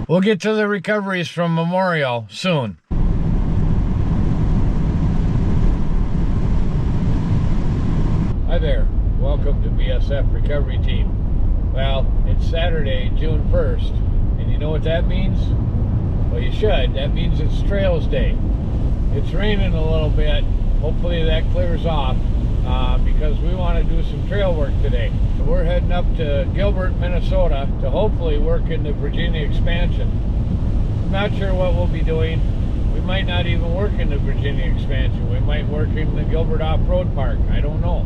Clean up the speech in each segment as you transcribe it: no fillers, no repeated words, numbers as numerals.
We'll get to the recoveries from Memorial soon. Hi there, welcome to BSF Recovery Team. Well, it's Saturday, June 1st, and you know what that means? Well, you should. That means it's Trails Day. It's raining a little bit. Hopefully that clears off because we want to do some trail work today. So we're heading up to Gilbert, Minnesota to hopefully work in the Virginia expansion. I'm not sure what we'll be doing. We might not even work in the Virginia expansion. We might work in the Gilbert Off-Road Park. I don't know.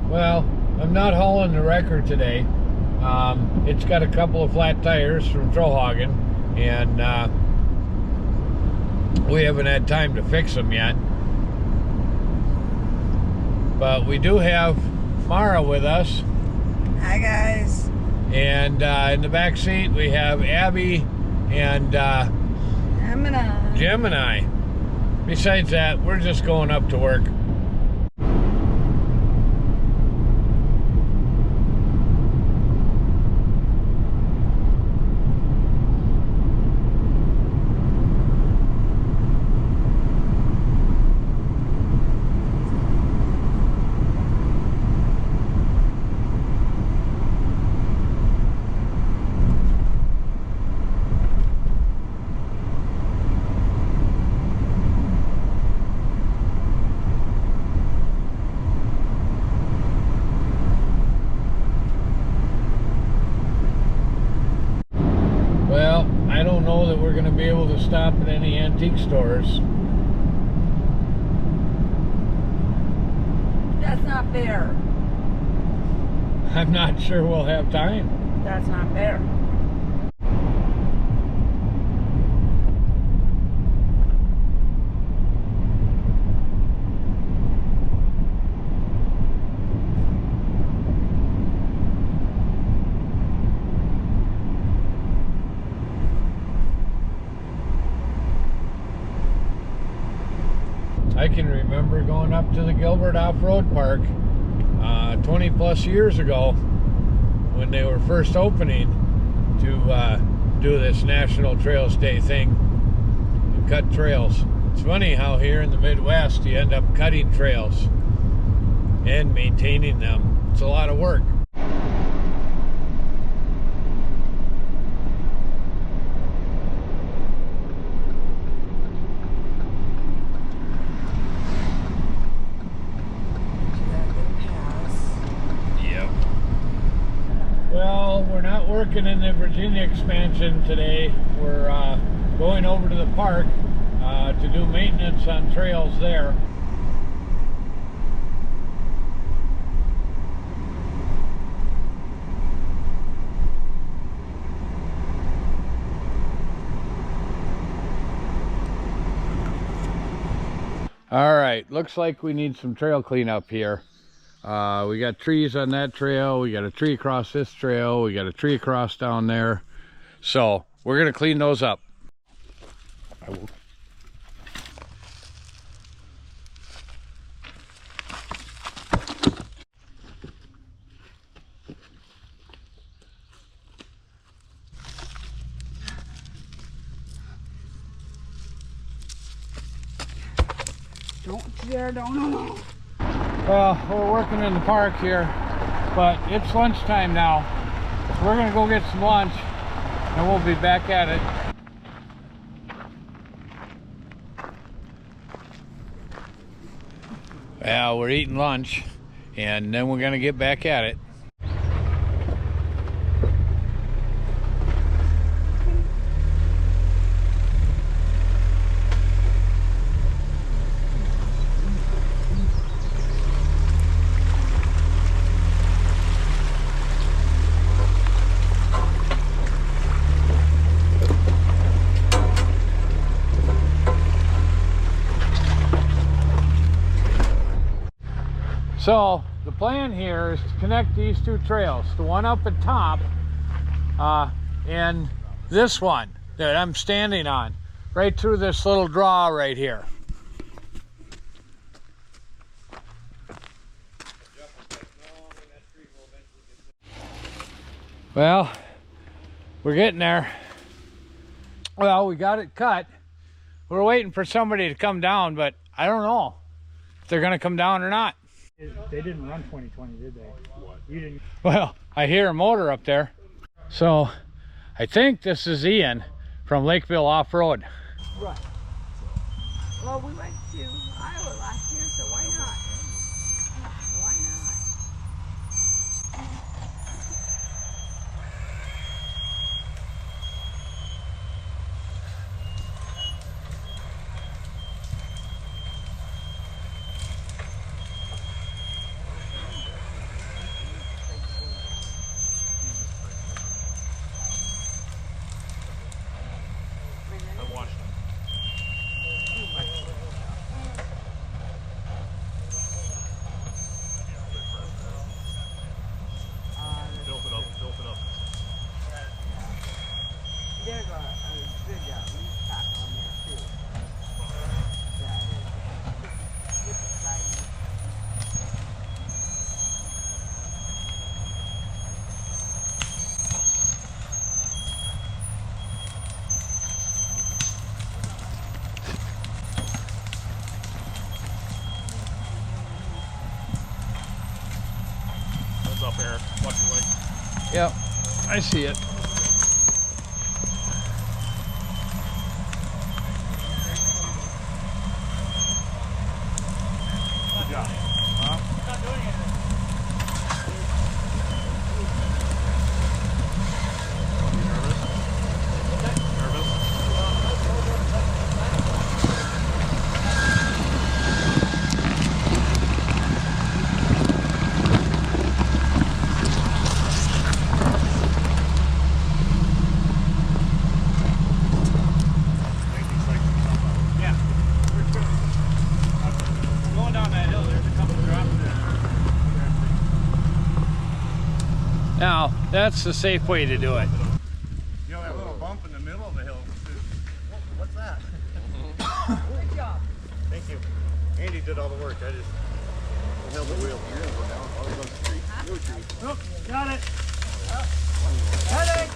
Well, I'm not hauling the wrecker today. It's got a couple of flat tires from Trollhagen, and we haven't had time to fix them yet. But we do have Mara with us. Hi guys. And in the back seat we have Abby and Gemini. Besides that, we're just going up to work. Well, I don't know that we're going to be able to stop at any antique stores. That's not fair. I'm not sure we'll have time. That's not fair. I can remember going up to the Gilbert Off-Road Park 20 plus years ago when they were first opening to do this National Trails Day thing and cut trails. It's funny how here in the Midwest you end up cutting trails and maintaining them. It's a lot of work. Well, we're not working in the Virginia expansion today. We're going over to the park to do maintenance on trails there. All right, looks like we need some trail cleanup here. We got trees on that trail, we got a tree across this trail, we got a tree across down there. So we're gonna clean those up. Don't dare, don't. Well, we're working in the park here, but it's lunchtime now. So we're gonna go get some lunch and we'll be back at it. Well, we're eating lunch and then we're gonna get back at it. So the plan here is to connect these two trails, the one up at top and this one. that I'm standing on, right through this little draw right here. Well, we're getting there. Well, we got it cut. We're waiting for somebody to come down, but I don't know if they're gonna come down or not. They didn't run 2020, did they? What? You didn't. Well, I hear a motor up there. So I think this is Ian from Lakeville Off-Road. Right. Well, we went to Iowa last year, so why not? Why not? I watched them. Built it up. There's a good leaf pack on there too. Yeah, it is. With the slide. What's up, Eric? Watch your leg. Yep, I see it. Good job. Huh? Not doing anything. You nervous? Nervous? Yeah. Going down that hill, there's a couple of drops there. Now, that's the safe way to do it. You know that little bump in the middle of the hill? What's that? Good job. Thank you. Andy did all the work. I just held the wheel. Oh, got it. Headache.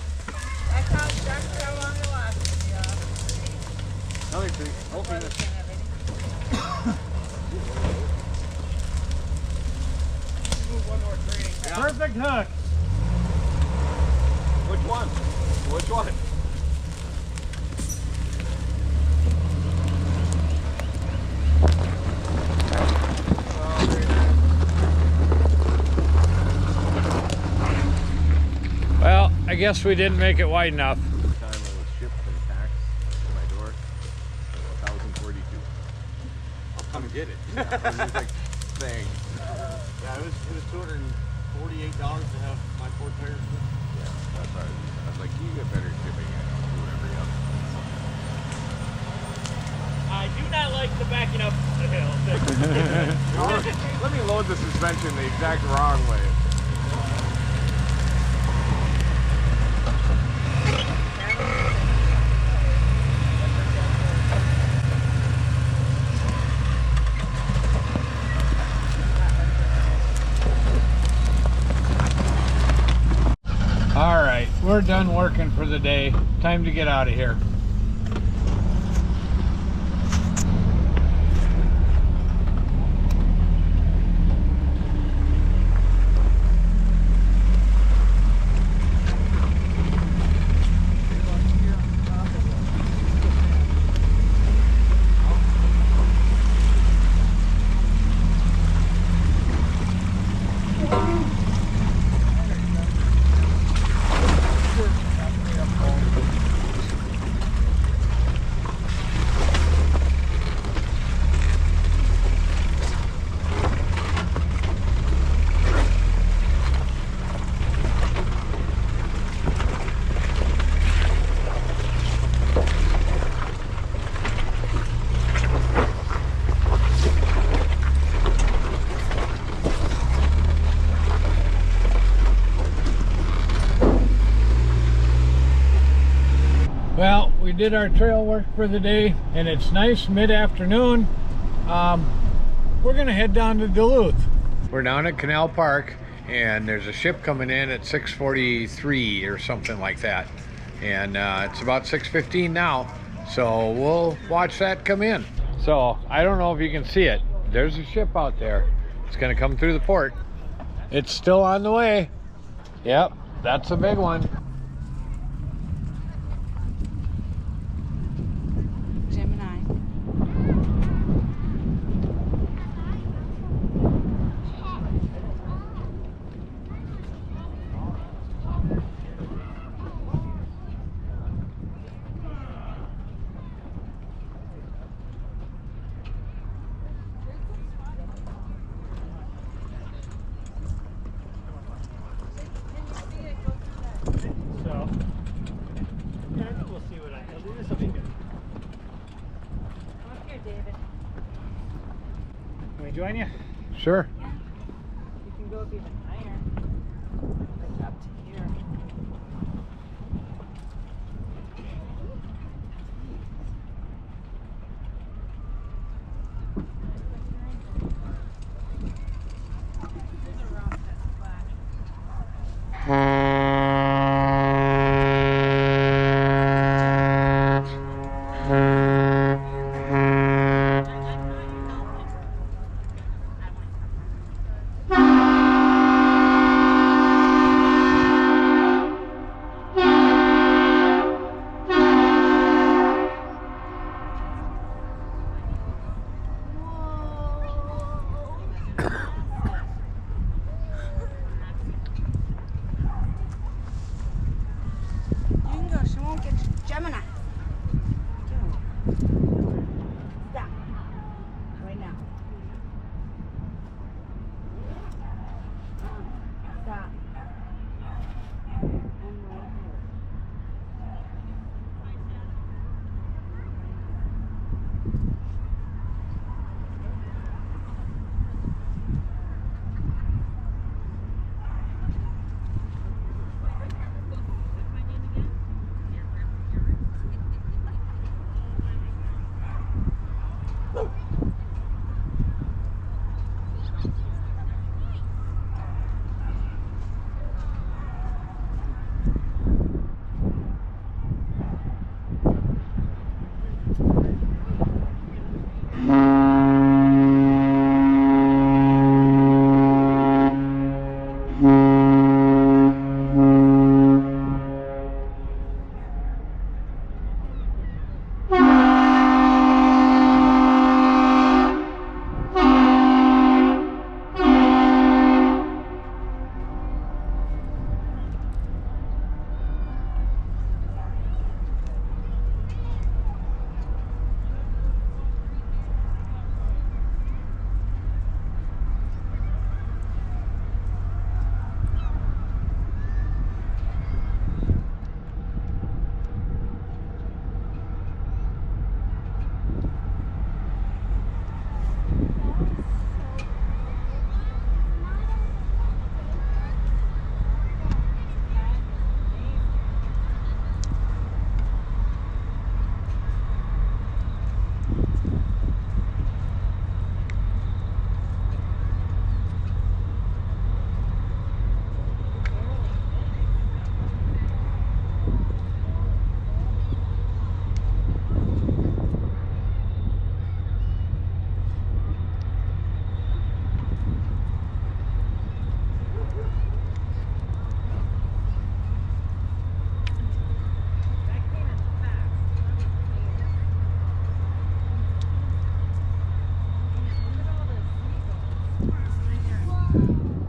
That's how long it lasted, yeah. Another tree. Open it. One more tree. Yeah. Perfect hook. Which one? Which one? Well, I guess we didn't make it wide enough. Time it was shipped and taxed to my door, 1,042. I'll come get it. Yeah, it was like saying, Yeah, it was $248 to have my four tires. yeah, that's right. I was like, you get better shipping and whatever else. I do not like the backing up the hill. Let me load the suspension the exact wrong way. All right, we're done working for the day. Time to get out of here. Well, we did our trail work for the day, and it's nice mid-afternoon. We're gonna head down to Duluth. We're down at Canal Park, and there's a ship coming in at 6:43 or something like that. And it's about 6:15 now, so we'll watch that come in. So I don't know if you can see it. There's a ship out there. It's gonna come through the port. It's still on the way. Yep, that's a big one. Gemini. So, yeah, I think we'll see what I'll do. This will be good. Come up here, David. Can we join you? Sure. You can go up even higher. Like up to here. There's a rock that's flat. You can go. She won't get you. Gemini. Go. Stop. Right now. Stop. And right here.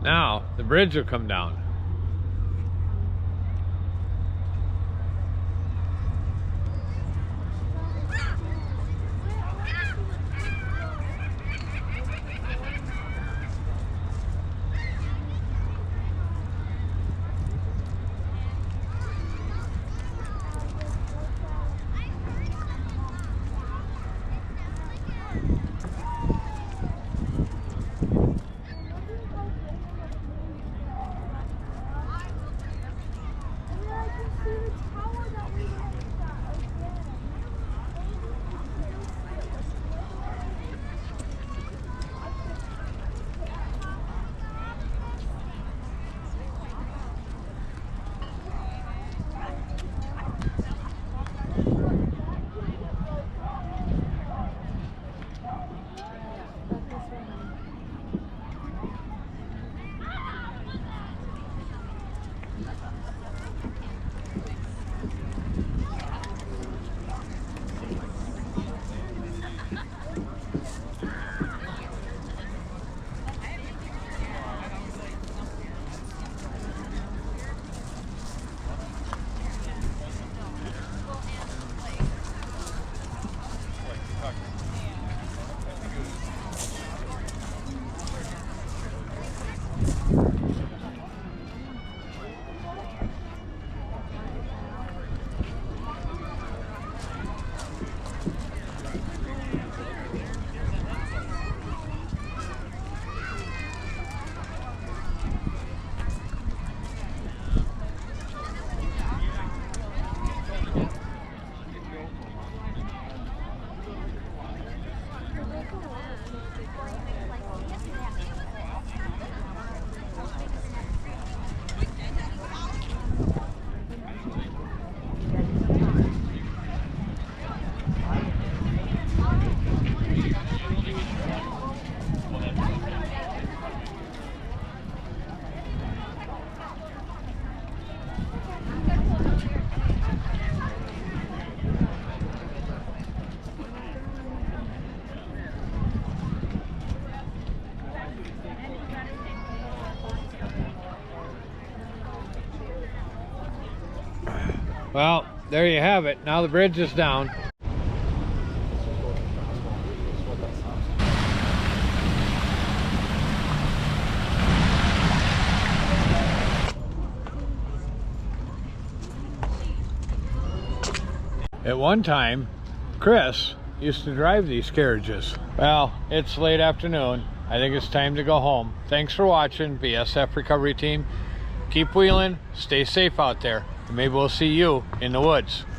Now the bridge will come down. Well, there you have it. Now the bridge is down. At one time, Chris used to drive these carriages. Well, it's late afternoon. I think it's time to go home. Thanks for watching, BSF Recovery Team. Keep wheeling, stay safe out there, and maybe we'll see you in the woods.